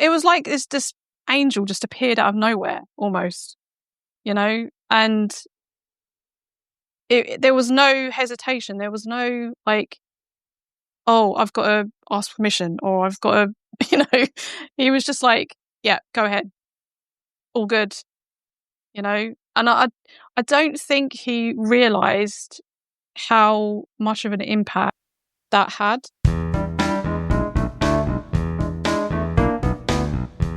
it was like this angel just appeared out of nowhere, almost, and there was no hesitation. There was no like, oh, I've got to ask permission, or I've got to, he was just like, yeah, go ahead. All good, and I don't think he realized how much of an impact that had.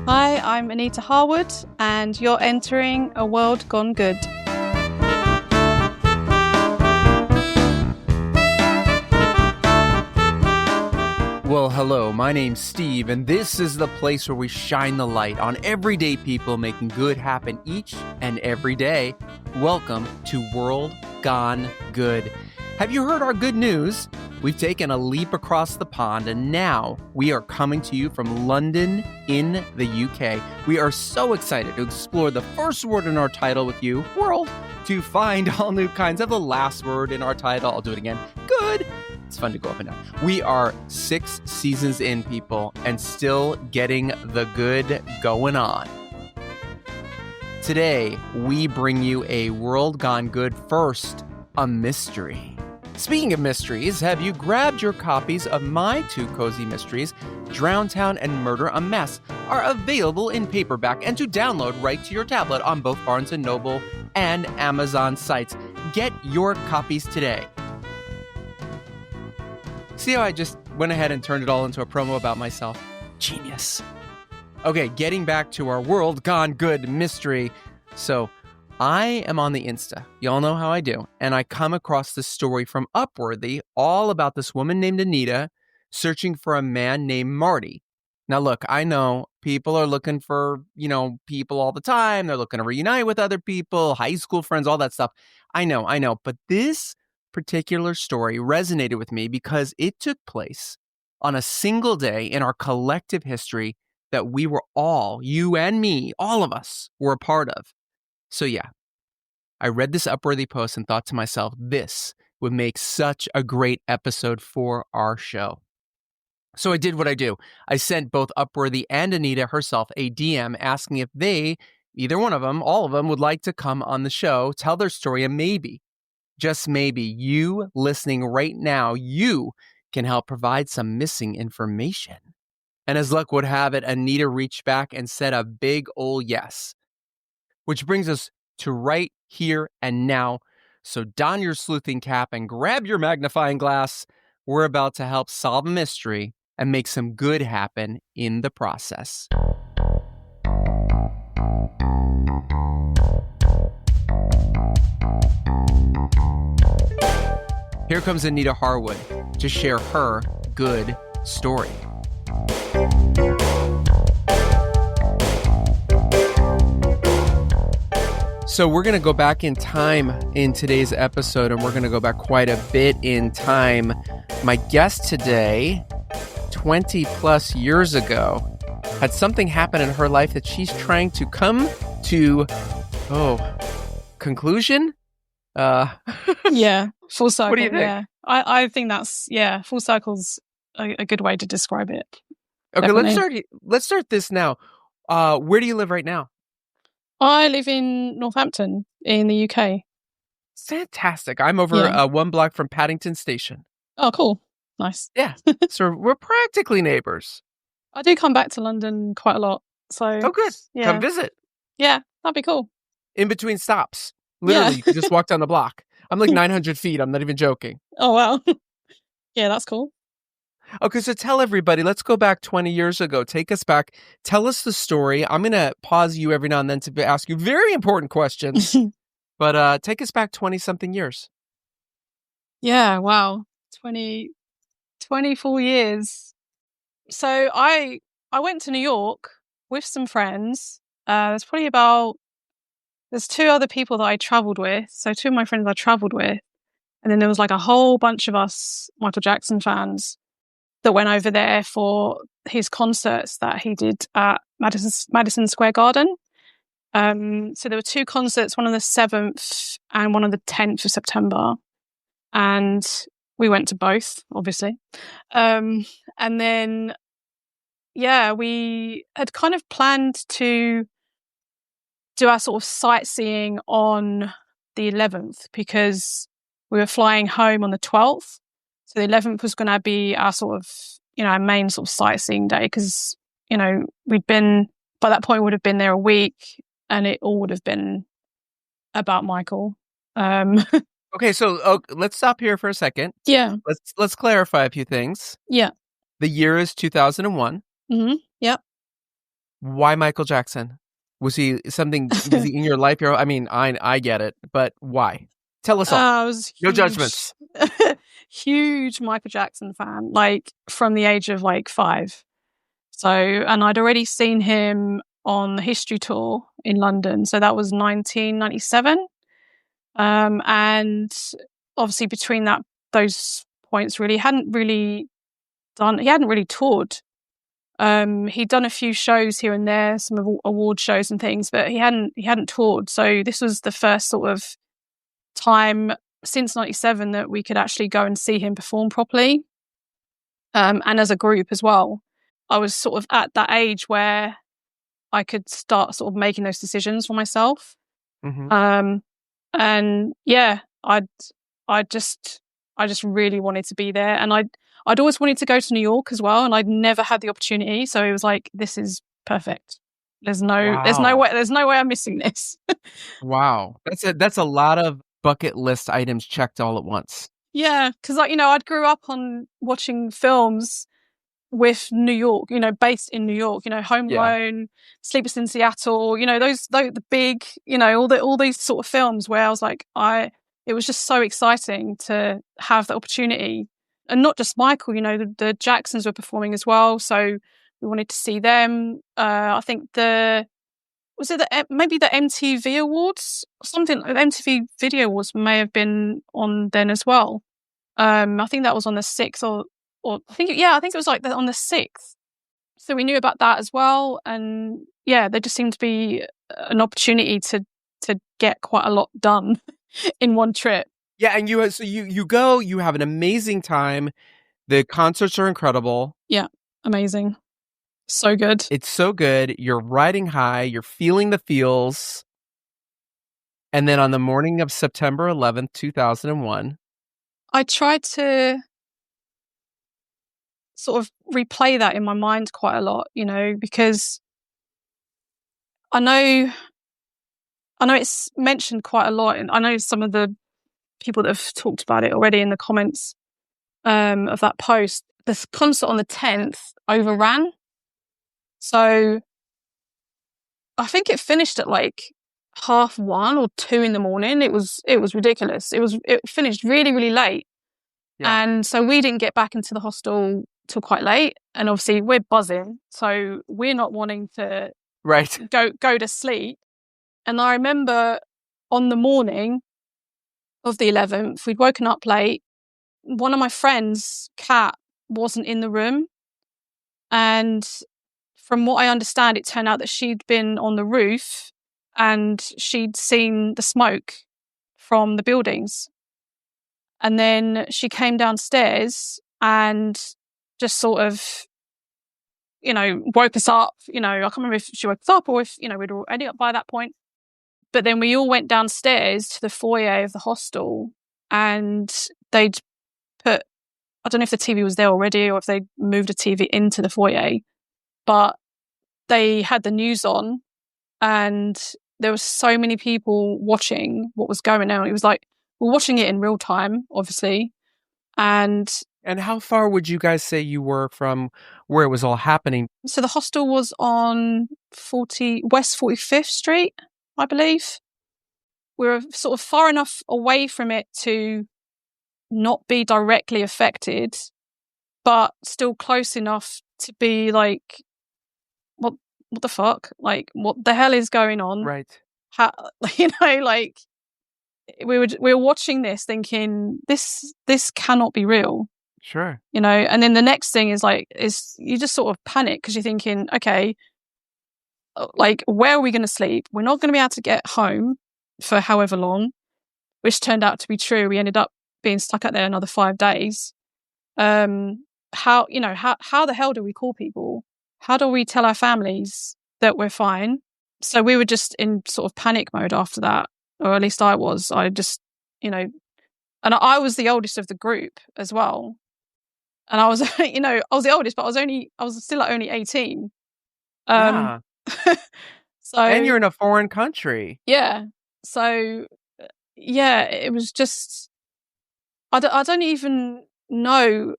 Hi, I'm Anita Harwood, and you're entering A World Gone Good. Well, hello, my name's Steve, and this is the place where we shine the light on everyday people making good happen each and every day. Welcome to World Gone Good. Have you heard our good news? We've taken a leap across the pond, and now we are coming to you from London in the UK. We are so excited to explore the first word in our title with you, world, to find all new kinds of the last word in our title. I'll do it again. Good. It's fun to go up and down. We are 6 seasons in, people, and still getting the good going on. Today, we bring you a World Gone Good first, a mystery. Speaking of mysteries, have you grabbed your copies of my 2 cozy mysteries, Drowntown and Murder a Mess, are available in paperback and to download right to your tablet on both Barnes & Noble and Amazon sites. Get your copies today. See how I just went ahead and turned it all into a promo about myself? Genius. Okay, getting back to our World Gone Good mystery. So, I am on the Insta. Y'all know how I do. And I come across this story from Upworthy all about this woman named Anita searching for a man named Marty. Now, look, I know people are looking for, people all the time. They're looking to reunite with other people, high school friends, all that stuff. I know. But this particular story resonated with me because it took place on a single day in our collective history that we were all, you and me, all of us were a part of. So yeah, I read this Upworthy post and thought to myself, this would make such a great episode for our show. So I did what I do. I sent both Upworthy and Anita herself a DM asking if they, either one of them, all of them, would like to come on the show, tell their story, and maybe, just maybe, you listening right now, you can help provide some missing information. And as luck would have it, Anita reached back and said a big ol' yes. Which brings us to right here and now. So don your sleuthing cap and grab your magnifying glass. We're about to help solve a mystery and make some good happen in the process. Here comes Anita Harwood to share her good story. So we're going to go back in time in today's episode, and we're going to go back quite a bit in time. My guest today, 20 plus years ago, had something happen in her life that she's trying to come to, conclusion? Yeah, full circle. What do you think? Yeah, I think that's, full circle's a good way to describe it. Okay, Definitely. let's start this now. Where do you live right now? I live in Northampton in the UK. Fantastic. I'm over 1 block from Paddington Station. Oh, cool. Nice. Yeah. So we're practically neighbors. I do come back to London quite a lot. So Oh, good. Yeah. Come visit. Yeah, that'd be cool. In between stops. Literally, Yeah. you can just walk down the block. I'm like 900 feet. I'm not even joking. Oh, wow. Yeah, that's cool. Okay, so tell everybody, let's go back 20 years ago. Take us back. Tell us the story. I'm going to pause you every now and then to ask you very important questions. But take us back 20-something years. Yeah, wow. 24 years. So I went to New York with some friends. There's 2 other people that I traveled with. So 2 of my friends I traveled with. And then there was like a whole bunch of us Michael Jackson fans that went over there for his concerts that he did at Madison Square Garden. So there were 2 concerts, one on the 7th and one on the 10th of September. And we went to both, obviously. And then we had kind of planned to do our sort of sightseeing on the 11th because we were flying home on the 12th. So the 11th was going to be our sort of, our main sort of sightseeing day because, we'd been, by that point, would have been there a week and it all would have been about Michael. Okay, so let's stop here for a second. Yeah. Let's clarify a few things. Yeah. The year is 2001. Mm-hmm. Yep. Why Michael Jackson? Was he in your life? I get it, but why? Tell us all. I was no judgments. Huge Michael Jackson fan, like from the age of like 5. So, and I'd already seen him on the History Tour in London. So that was 1997. And obviously between those points, really, he hadn't really toured. He'd done a few shows here and there, some award shows and things, but he hadn't toured. So this was the first sort of time since 97 that we could actually go and see him perform properly. And as a group as well. I was sort of at that age where I could start sort of making those decisions for myself. Mm-hmm. And yeah, I just really wanted to be there, and I'd always wanted to go to New York as well, and I'd never had the opportunity. So it was like, this is perfect. There's no way I'm missing this. Wow, that's a lot of bucket list items checked all at once. Yeah, because I'd grew up on watching films with New York, based in New York, Home Alone, Sleepless in Seattle, those the big, all these sort of films where I was like, it was just so exciting to have the opportunity. And not just Michael, the Jacksons were performing as well, so we wanted to see them. I think maybe the MTV Awards or something, the MTV Video Awards may have been on then as well. I think that was on the 6th or I think it was like on the 6th. So we knew about that as well. And yeah, there just seemed to be an opportunity to get quite a lot done in one trip. Yeah, and you go, you have an amazing time. The concerts are incredible. Yeah, amazing. So good. It's so good. You're riding high. You're feeling the feels. And then on the morning of September 11th, 2001. I tried to sort of replay that in my mind quite a lot, because I know it's mentioned quite a lot, and I know some of the people that have talked about it already in the comments of that post. The concert on the 10th overran, so I think it finished at like 1:30 or 2 in the morning. It was ridiculous. It finished really, really late, and so we didn't get back into the hostel till quite late. And obviously we're buzzing, so we're not wanting to go to sleep. And I remember on the morning of the 11th, we'd woken up late. One of my friends, Kat, wasn't in the room. And from what I understand, it turned out that she'd been on the roof and she'd seen the smoke from the buildings. And then she came downstairs and just sort of, woke us up. I can't remember if she woke us up or if, we'd already up by that point. But then we all went downstairs to the foyer of the hostel and they'd put, I don't know if the TV was there already or if they moved a TV into the foyer, but they had the news on and there were so many people watching what was going on. It was like, we're watching it in real time, obviously. And how far would you guys say you were from where it was all happening? So the hostel was on West 45th Street, I believe. We were sort of far enough away from it to not be directly affected, but still close enough to be like, what the fuck? Like, what the hell is going on? Right. How, like we were watching this thinking this cannot be real. Sure. And then the next thing is you just sort of panic because you're thinking, okay, like, where are we going to sleep? We're not going to be able to get home for however long, which turned out to be true. We ended up being stuck out there another 5 days. How the hell do we call people? how do we tell our families that we're fine? So we were just in sort of panic mode after that, or at least I was. I just, and I was the oldest of the group as well. And I was, I was the oldest, but I was still only 18. Yeah. So, and you're in a foreign country. Yeah. So, yeah, it was just, I don't even know.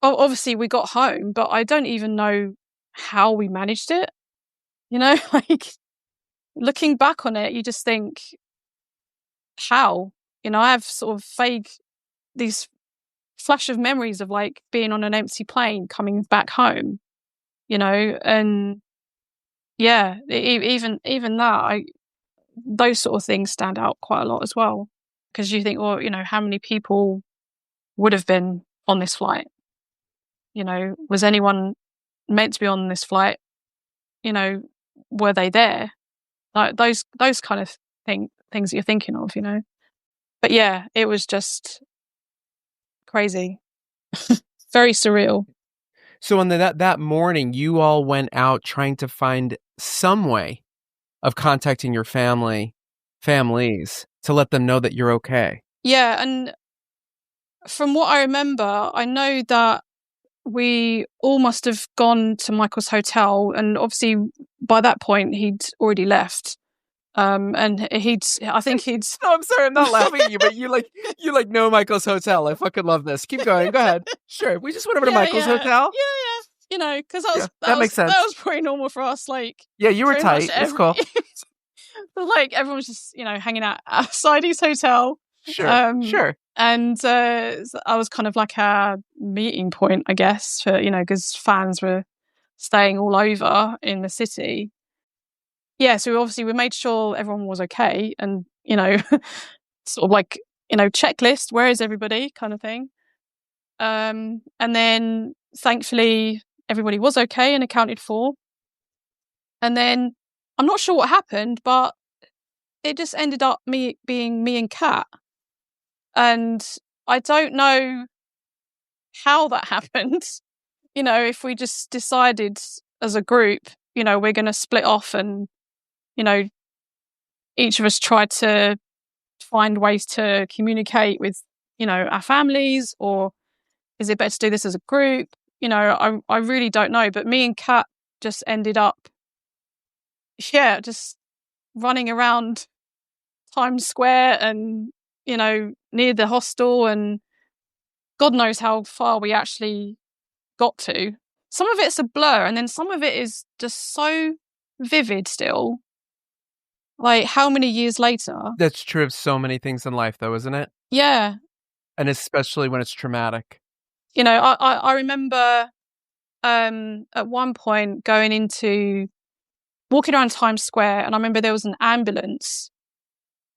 Obviously, we got home, but I don't even know how we managed it. Like looking back on it, you just think, how? I have sort of vague, these flash of memories of like being on an empty plane coming back home, and yeah, even that, those sort of things stand out quite a lot as well, because you think, well, how many people would have been on this flight? Was anyone meant to be on this flight? Were they there? Like those kind of things that you're thinking of, But yeah, it was just crazy, very surreal. So on that morning, you all went out trying to find some way of contacting your families to let them know that you're okay. Yeah, and from what I remember, I know that we all must have gone to Michael's hotel, and obviously by that point he'd already left. And I think he'd. No, I'm sorry, I'm not laughing at you, but you know Michael's hotel. I fucking love this. Keep going. Go ahead. Sure, we just went over to Michael's hotel. Yeah. Because that makes sense. That was pretty normal for us. Like, yeah, you were tight. That's cool. But like everyone was just hanging out outside his hotel. Sure. Sure. And I was kind of like a meeting point, I guess, for because fans were staying all over in the city. Yeah, so we made sure everyone was okay, and sort of like checklist, where is everybody, kind of thing. And then thankfully everybody was okay and accounted for. And then I'm not sure what happened, but it just ended up being me and Kat. And I don't know how that happened. If we just decided as a group, we're going to split off and, each of us tried to find ways to communicate with, our families, or is it better to do this as a group? I really don't know. But me and Kat just ended up, just running around Times Square and, near the hostel, and God knows how far we actually got to. Some of it's a blur, and then some of it is just so vivid still. Like, how many years later? That's true of so many things in life, though, isn't it? Yeah. And especially when it's traumatic. I remember at one point walking around Times Square, and I remember there was an ambulance,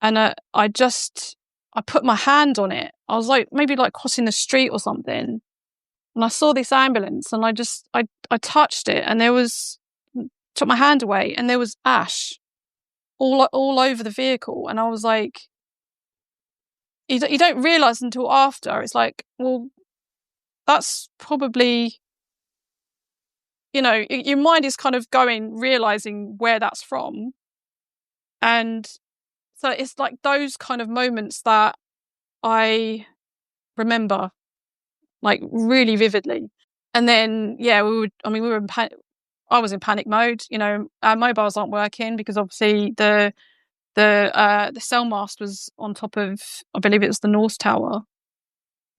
and I put my hand on it. I was like, maybe like crossing the street or something, and I saw this ambulance, and I touched it, and took my hand away, and there was ash all over the vehicle, and I was like, you don't realise until after. It's like, well, that's probably, your mind is kind of realising where that's from. And so it's like those kind of moments that I remember, like, really vividly. And then, yeah, we were in I was in panic mode. Our mobiles aren't working because obviously the cell mast was on top of, I believe it was the North Tower.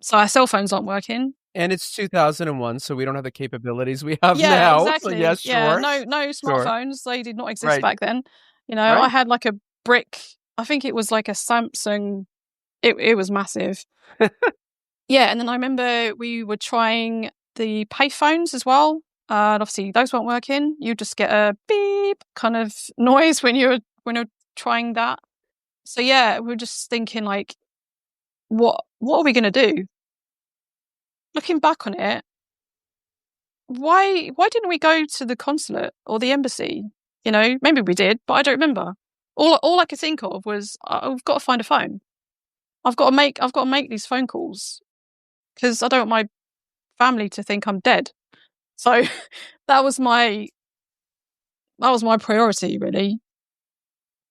So our cell phones aren't working. And it's 2001, so we don't have the capabilities we have now. Exactly. So yes, sure. No smartphones. They did not exist back then. Right. I had like a brick, I think it was like a Samsung. It was massive. Yeah, and then I remember we were trying the payphones as well. And obviously those weren't working. You just get a beep kind of noise when you're trying that. So yeah, we were just thinking like, what are we going to do? Looking back on it, why didn't we go to the consulate or the embassy? Maybe we did, but I don't remember. All I could think of was, I've got to find a phone. I've got to make these phone calls because I don't want my family to think I'm dead. So that was my priority, really.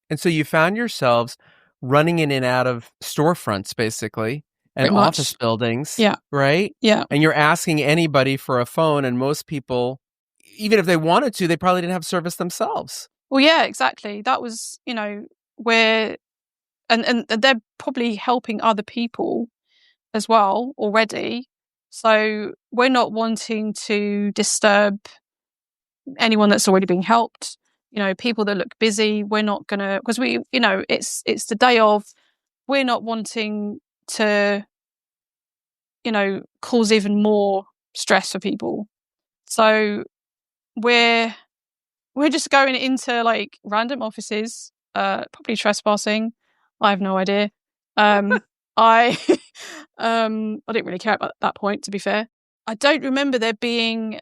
And so you found yourselves running in and out of storefronts, basically, and Pretty much. office buildings, Yeah. right? Yeah. And you're asking anybody for a phone, and most people, even if they wanted to, they probably didn't have service themselves. Well, yeah, exactly. That was, where, and they're probably helping other people as well already. So we're not wanting to disturb anyone that's already being helped. People that look busy, we're not gonna, because it's the day of. We're not wanting to, cause even more stress for people. So we're just going into like random offices, probably trespassing. I have no idea. I I didn't really care about that point, to be fair. I don't remember there being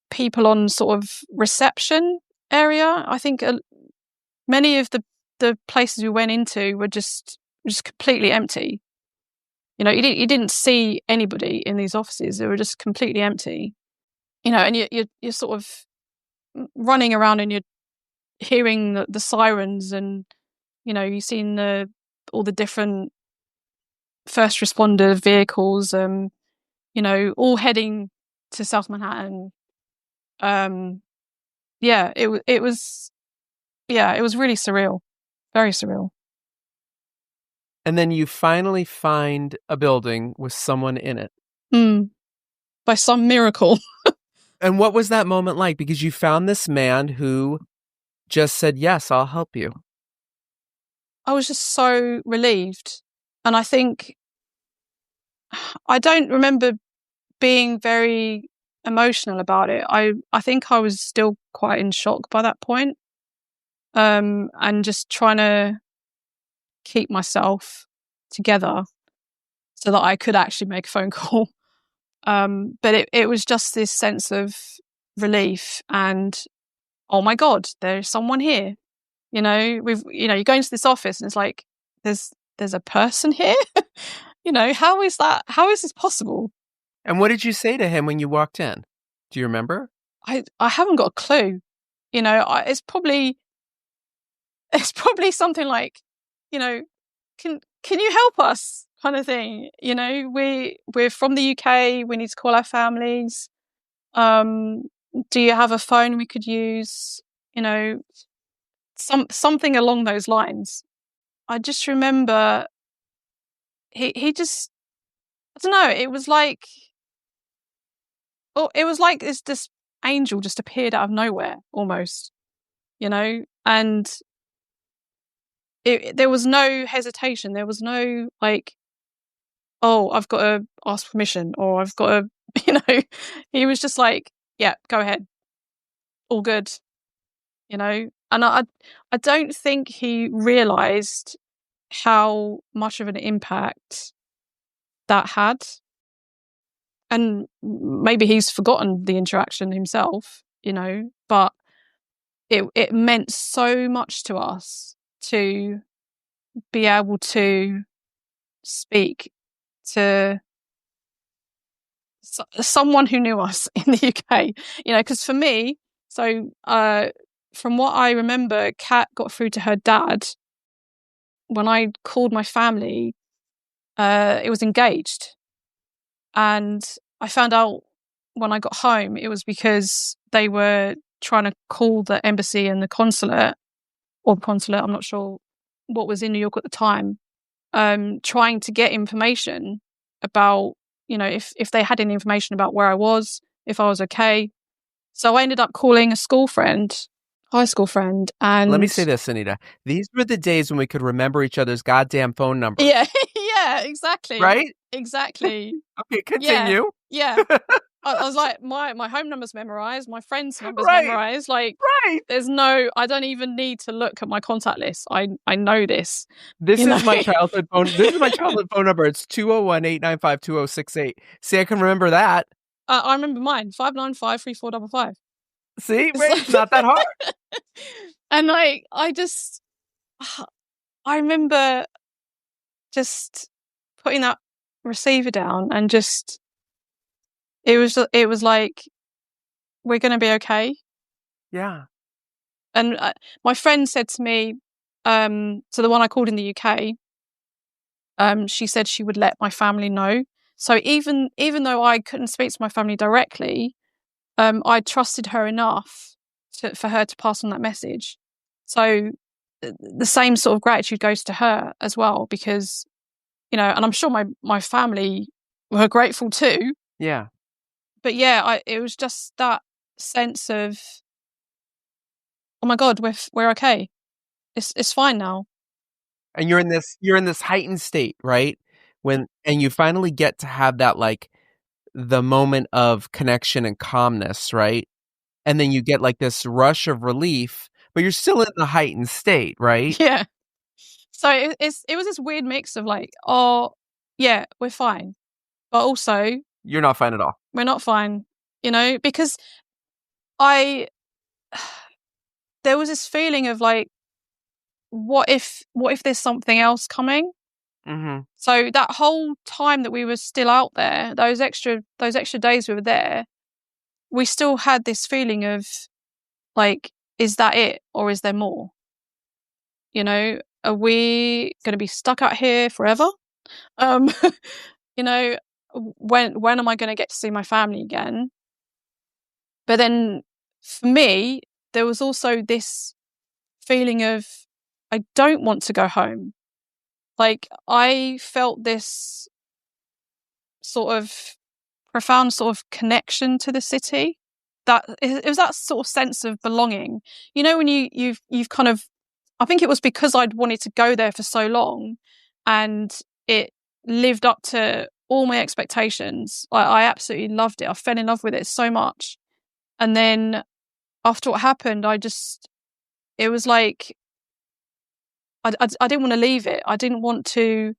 people on sort of reception area. I think many of the places we went into were just completely empty. You didn't see anybody in these offices. They were just completely empty. And you're sort of running around and you're hearing the sirens, and you've seen all the different first responder vehicles, all heading to South Manhattan. Yeah, it was really surreal, very surreal. And then you finally find a building with someone in it. By some miracle. And what was that moment like? Because you found this man who just said, yes, I'll help you. I was just so relieved. And I think I don't remember being very emotional about it. I think I was still quite in shock by that point. And just trying to keep myself together so that I could actually make a phone call. But it was just this sense of relief and, oh my God, there's someone here. You go into this office and it's like, there's a person here. How is that? How is this possible? And what did you say to him when you walked in? Do you remember? I haven't got a clue. It's probably something like, can you help us, kind of thing. We're from the UK. We need to call our families. Do you have a phone we could use? Something along those lines. I just remember he just, I don't know. It was like this angel just appeared out of nowhere, almost. And there was no hesitation. There was no like, oh, I've got to ask permission, or I've got to, he was just like, yeah, go ahead. All good. And I don't think he realized how much of an impact that had. And maybe he's forgotten the interaction himself, but it meant so much to us to be able to speak to someone who knew us in the UK, because for me, so from what I remember, Kat got through to her dad. When I called my family, it was engaged. And I found out when I got home, it was because they were trying to call the embassy and the consulate, I'm not sure what was in New York at the time, trying to get information about, if they had any information about where I was, if I was okay. So I ended up calling a high school friend. And let me say this, Anita. These were the days when we could remember each other's goddamn phone numbers. Yeah, yeah, exactly. Right? Exactly. Okay, continue. Yeah. I was like, my home number's memorized, my friend's number's Right. memorized. Like, Right. I don't even need to look at my contact list. I know this. This is my childhood phone. This is my childhood phone number. It's 201-895-2068. See, I can remember that. I remember mine, 595-3455. See, it's not that hard. And I remember just putting that receiver down and just, it was like we're going to be okay. Yeah. And my friend said to me, so the one I called in the UK, she said she would let my family know. So even though I couldn't speak to my family directly, I trusted her enough for her to pass on that message. So the same sort of gratitude goes to her as well, because, and I'm sure my family were grateful too. Yeah. But yeah, it was just that sense of, oh my God, we're okay. It's fine now. And you're in this heightened state, right? And you finally get to have that, like, the moment of connection and calmness, right? And then you get like this rush of relief, but you're still in the heightened state, right? Yeah. So it was this weird mix of like, oh yeah, we're fine, but also You're not fine at all. we're not fine, because there was this feeling of like, what if there's something else coming? Mm-hmm. So that whole time that we were still out there, those extra days we were there, we still had this feeling of like, is that it, or is there more? Are we going to be stuck out here forever? you know, when am I going to get to see my family again? But then for me, there was also this feeling of, I don't want to go home. Like, I felt this sort of profound sort of connection to the city. That it was that sort of sense of belonging. When you've kind of, I think it was because I'd wanted to go there for so long, and it lived up to all my expectations. I absolutely loved it. I fell in love with it so much. And then after what happened, it was like, I didn't want to leave it. I didn't want to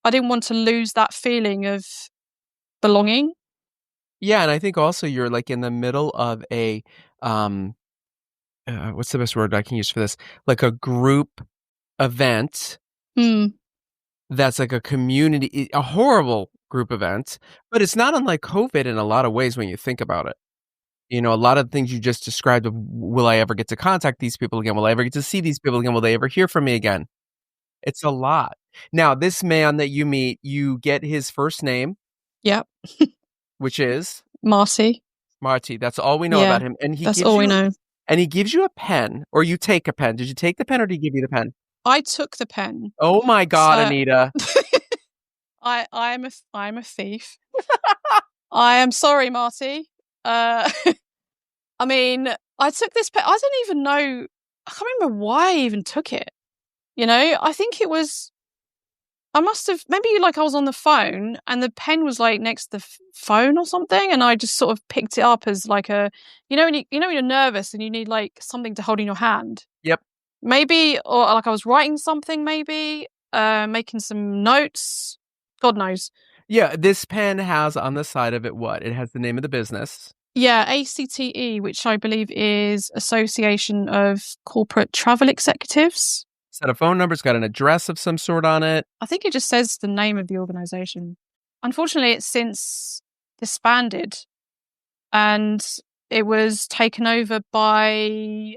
lose that feeling of belonging. Yeah, and I think also you're like in the middle of a what's the best word I can use for this? Like a group event. That's like a community, a horrible group event, but it's not unlike COVID in a lot of ways when you think about it. A lot of things you just described of, will I ever get to contact these people again? Will I ever get to see these people again? Will they ever hear from me again? It's a lot. Now, this man that you meet, you get his first name. Yep. Which is? Marty. That's all we know about him. And that's all we know. And he gives you a pen, or you take a pen. Did you take the pen, or did he give you the pen? I took the pen. Oh my God, Anita. I'm a thief. I am sorry, Marty. I mean, I took this pen. I don't even know. I can't remember why I even took it. I think it was, I must have, maybe like I was on the phone and the pen was like next to the phone or something. And I just sort of picked it up as like when you're nervous and you need like something to hold in your hand. Yep. Maybe, or like I was writing something, maybe, making some notes. God knows. Yeah, this pen has on the side of it what? It has the name of the business. Yeah, ACTE, which I believe is Association of Corporate Travel Executives. Set of phone numbers, got an address of some sort on it. I think it just says the name of the organization. Unfortunately, it's since disbanded, and it was taken over by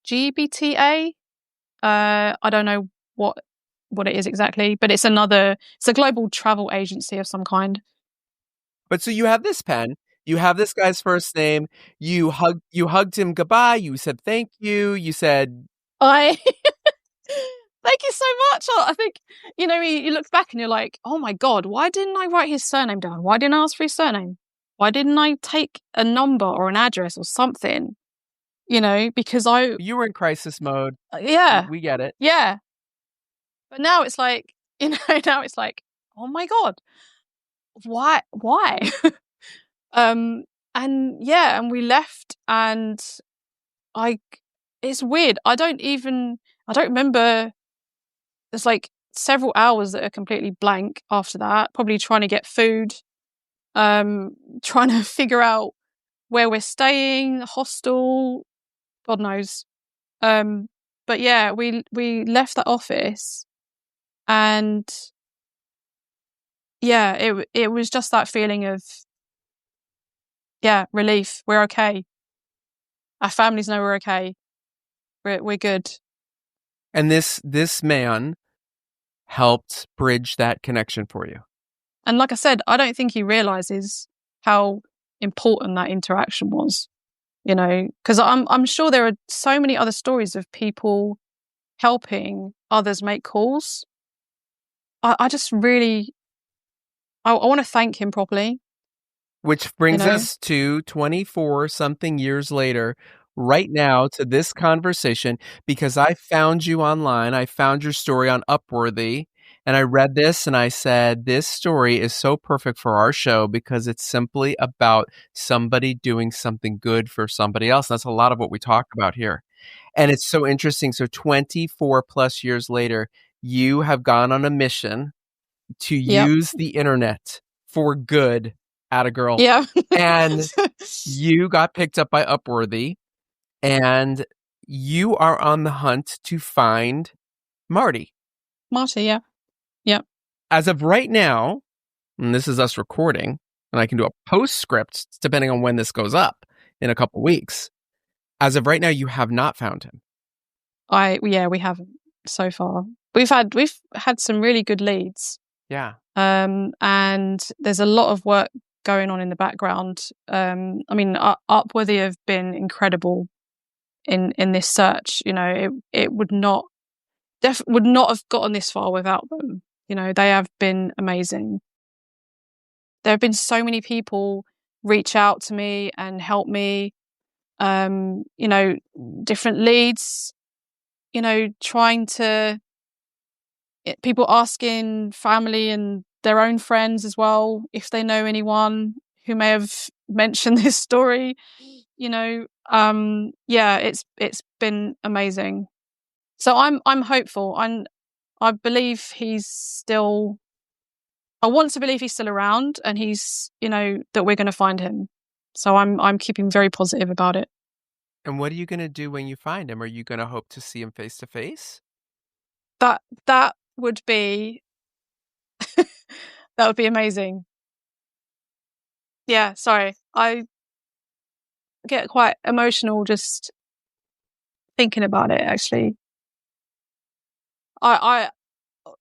GBTA. I don't know what it is exactly, but it's a global travel agency of some kind. But so you have this pen, you have this guy's first name, you hugged him goodbye, you said thank you, you said thank you so much. I think, you look back and you're like, oh my God, why didn't I write his surname down? Why didn't I ask for his surname? Why didn't I take a number or an address or something? Because you were in crisis mode. Yeah. We get it. Yeah. But now it's like, oh my God, why? And yeah, and we left, and it's weird. I don't remember. There's like several hours that are completely blank after that, probably trying to get food, trying to figure out where we're staying, hostel, God knows. But yeah, we left that office, and yeah, it was just that feeling of, relief. We're okay. Our families know we're okay. We're good. And this man helped bridge that connection for you. And like I said, I don't think he realizes how important that interaction was, because I'm sure there are so many other stories of people helping others make calls. I just really, I want to thank him properly. Which brings us to 24 something years later, right now, to this conversation, because I found you online. I found your story on Upworthy, and I read this and I said, this story is so perfect for our show because it's simply about somebody doing something good for somebody else. That's a lot of what we talk about here. And it's so interesting. So 24 plus years later, you have gone on a mission to use the internet for good. Atta girl. Yeah. And you got picked up by Upworthy, and you are on the hunt to find Marty. Yeah. Yeah. As of right now, and this is us recording, and I can do a postscript depending on when this goes up in a couple weeks. As of right now, you have not found him. We haven't so far. We've had some really good leads. Yeah. And there's a lot of work going on in the background. Upworthy have been incredible in this search. It would not have gotten this far without them. They have been amazing. There have been so many people reach out to me and help me. Different leads. Trying to people asking family and their own friends as well if they know anyone who may have mentioned this story. It's been amazing. So I'm hopeful. I believe he's still. I want to believe he's still around, and he's that we're going to find him. So I'm keeping very positive about it. And what are you going to do when you find him? Are you going to hope to see him face to face? That would be that would be amazing. Yeah, sorry. I get quite emotional just thinking about it, actually. I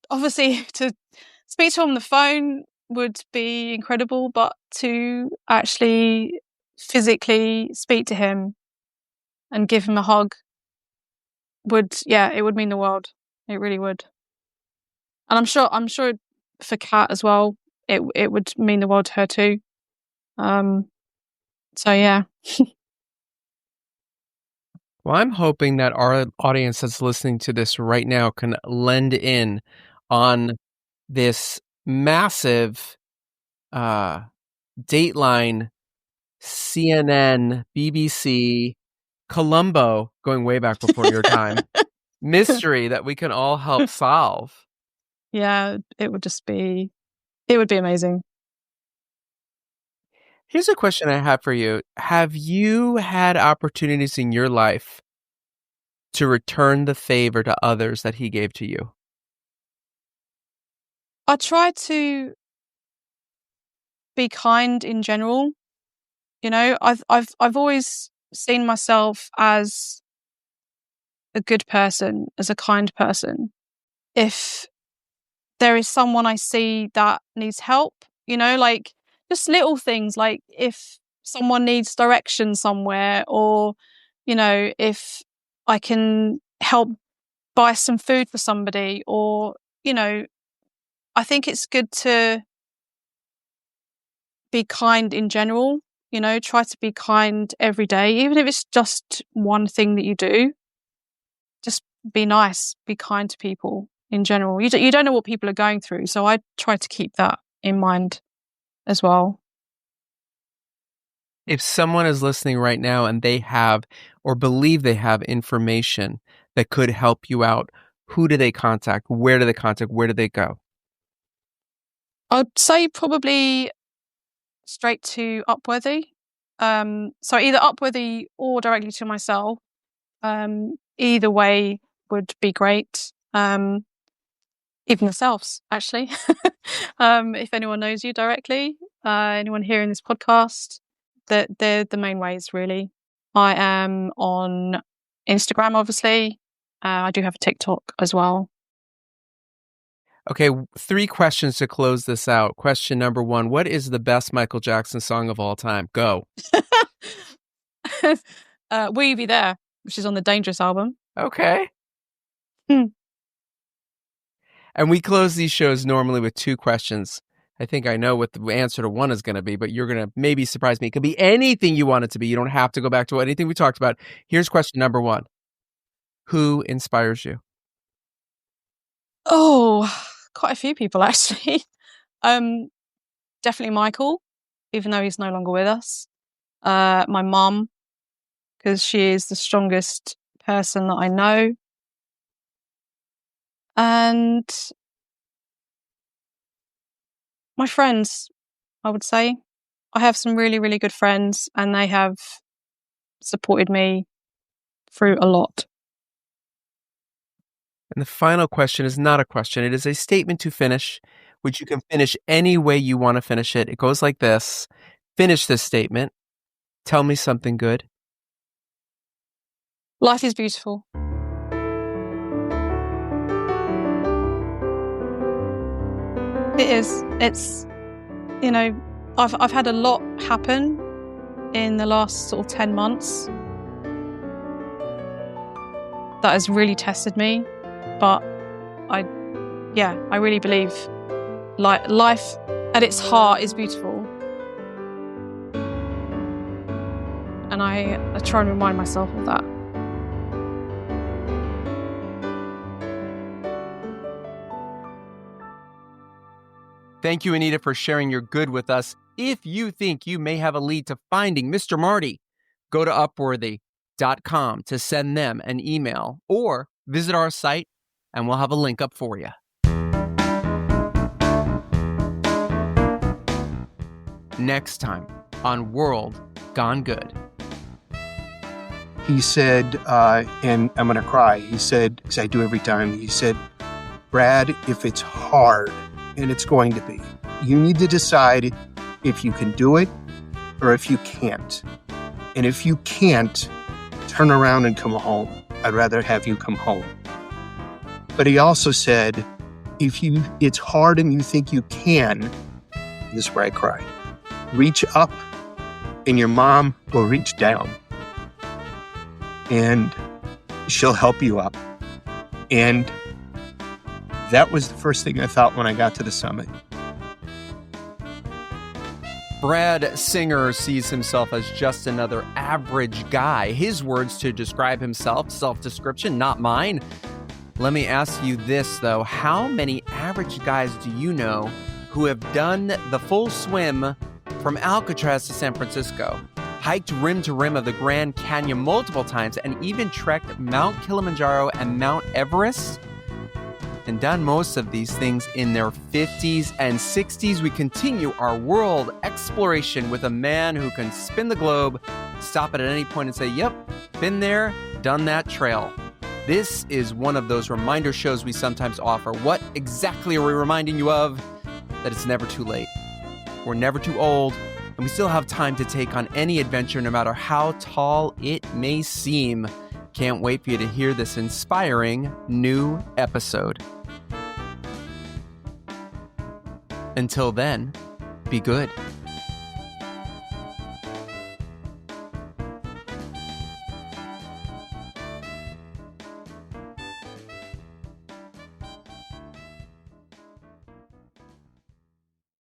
obviously to speak to him on the phone would be incredible, but to actually physically speak to him and give him a hug it would mean the world. It really would. And I'm sure for Kat as well, it would mean the world to her too. So yeah. Well, I'm hoping that our audience that's listening to this right now can lend in on this massive Dateline, CNN, BBC, Columbo, going way back before your time, mystery that we can all help solve. Yeah, it would be amazing. Here's a question I have for you. Have you had opportunities in your life to return the favor to others that he gave to you? I try to be kind in general. I've always seen myself as a good person, as a kind person. If there is someone I see that needs help, like just little things, like if someone needs direction somewhere, or if I can help buy some food for somebody, or I think it's good to be kind in general. Try to be kind every day, even if it's just one thing that you do. Just be nice, be kind to people in general. You don't know what people are going through, so I try to keep that in mind as well. If someone is listening right now and they have or believe they have information that could help you out, who do they contact? Where do they contact? Where do they go? I'd say probably straight to Upworthy. So either Upworthy or directly to myself. Either way would be great. Even yourselves, actually. If anyone knows you directly, anyone hearing this podcast, they're the main ways, really. I am on Instagram, obviously. I do have a TikTok as well. Okay, 3 questions to close this out. Question number 1, what is the best Michael Jackson song of all time? Go. Will You Be There, which is on the Dangerous album. Okay. And we close these shows normally with 2 questions. I think I know what the answer to one is going to be, but you're going to maybe surprise me. It could be anything you want it to be. You don't have to go back to anything we talked about. Here's question number 1. Who inspires you? Oh, quite a few people, actually. Definitely Michael, even though he's no longer with us. My mum, because she is the strongest person that I know. And my friends, I would say. I have some really, really good friends, and they have supported me through a lot. And the final question is not a question. It is a statement to finish, which you can finish any way you want to finish it. It goes like this. Finish this statement. Tell me something good. Life is beautiful. It is. It's, you know, I've had a lot happen in the last sort of 10 months that has really tested me. But I really believe life at its heart is beautiful. And I try and remind myself of that. Thank you, Anita, for sharing your good with us. If you think you may have a lead to finding Mr. Marty, go to Upworthy.com to send them an email or visit our site and we'll have a link up for you. Next time on World Gone Good. He said, and I'm going to cry, he said, as I do every time, he said, Brad, if it's hard, and it's going to be, you need to decide if you can do it or if you can't. And if you can't, turn around and come home. I'd rather have you come home. But he also said, if it's hard and you think you can, this is where I cry, reach up and your mom will reach down and she'll help you up. And that was the first thing I thought when I got to the summit. Brad Singer sees himself as just another average guy. His words to describe himself, self-description, not mine. Let me ask you this, though. How many average guys do you know who have done the full swim from Alcatraz to San Francisco, hiked rim to rim of the Grand Canyon multiple times, and even trekked Mount Kilimanjaro and Mount Everest? And done most of these things in their 50s and 60s. We continue our world exploration with a man who can spin the globe, stop it at any point and say, yep, been there, done that trail. This is one of those reminder shows we sometimes offer. What exactly are we reminding you of? That it's never too late. We're never too old, and we still have time to take on any adventure, no matter how tall it may seem. Can't wait for you to hear this inspiring new episode. Until then, be good.